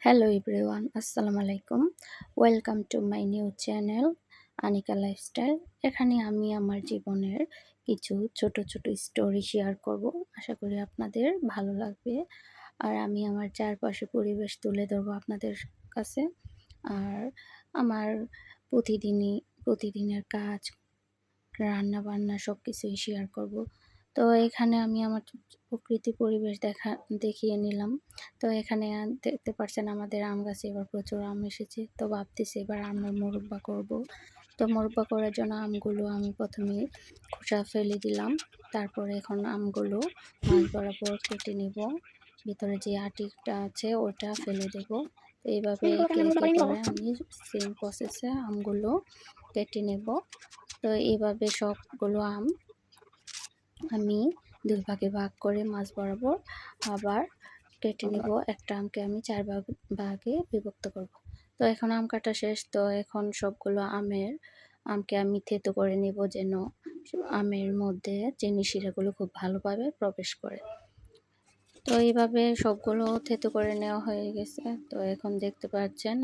Hello everyone, আসসালামু আলাইকুম। Welcome to my new channel Anika lifestyle. এখানে আমি আমার জীবনের কিছু ছোট ছোট স্টোরি শেয়ার করব। আশা করি আপনাদের ভালো লাগবে। আর আমি আমার চারপাশে পরিবেশ তুলে ধরবো আপনাদের কাছে। আর আমার প্রতিদিনের কাজ, রান্না-বান্না সবকিছুই শেয়ার করব। তো এখানে আমি আমার প্রকৃতি পরিবেশ দেখিয়ে নিলাম। তো এখানে দেখতে পারছেন আমাদের আম গাছে এবার প্রচুর আম এসেছে। তো ভাবতেছি এবার আমের মোরব্বা করব। তো মোরব্বা করার জন্য আমগুলো আমি ১ম এ খোসা ফেলে দিলাম। তারপরে এখন আমগুলো মাঝ বরাবর কেটে নিব। ভিতরে যে আটিটা আছে ওটা ফেলে দেব। তো এইভাবে একে একে করে আমি সেম প্রসেসে আমগুলো কেটে নেব। তো এইভাবে সবগুলো আম আমি ২ ভাগে ভাগ করে মাঝ বরাবর আবার কেটে নিব। একটা আমকে আমি ৪ ভাগে বিভক্ত করব। তো এখন আম কাটা শেষ। তো এখন সবগুলো আমকে আমি থেঁতো করে নিব যেন আমের মধ্যে চিনি শিরাগুলো খুব ভালোভাবে প্রবেশ করে। তো এইভাবে সবগুলো থেঁতো করে নেওয়া হয়ে গেছে। তো এখন দেখতে পাচ্ছেন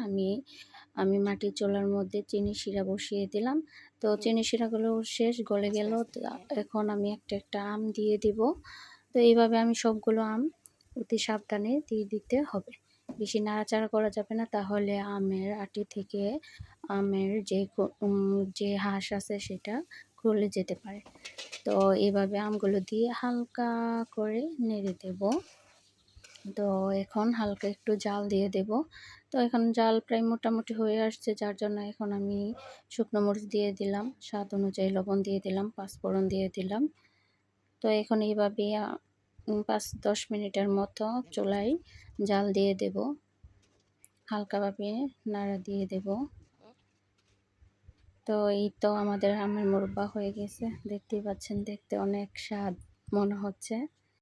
আমি মাটির চুলার মধ্যে চিনি শিরা বসিয়ে দিলাম। তো চিনি শিরাগুলো শেষ গলে গেল। তো এখন আমি একটা একটা আম দিয়ে দিব। তো এইভাবে আমি সবগুলো আম অতি সাবধানে দিয়ে দিতে হবে। বেশি নাড়াচাড়া করা যাবে না, তাহলে আমের আটি থেকে আমের যে হাঁস আছে সেটা খুলে যেতে পারে। তো এভাবে আমগুলো দিয়ে হালকা করে নেড়ে দেব। তো এখন হালকা একটু জাল দিয়ে দেব। তো এখন জাল প্রায় মোটামুটি হয়ে আসছে, যার জন্য এখন আমি শুকনো মরিচ দিয়ে দিলাম, স্বাদ অনুযায়ী লবণ দিয়ে দিলাম, পাঁচফোড়ন দিয়ে দিলাম। তো এখন এইভাবে ৫-১০ মিনিটের মতো চুলায় জাল দিয়ে দেব, হালকাভাবে নাড়া দিয়ে দেব। তো এই তো আমাদের আমের মোরব্বা হয়ে গেছে। দেখতেই পাচ্ছেন, দেখতে অনেক স্বাদ মনে হচ্ছে।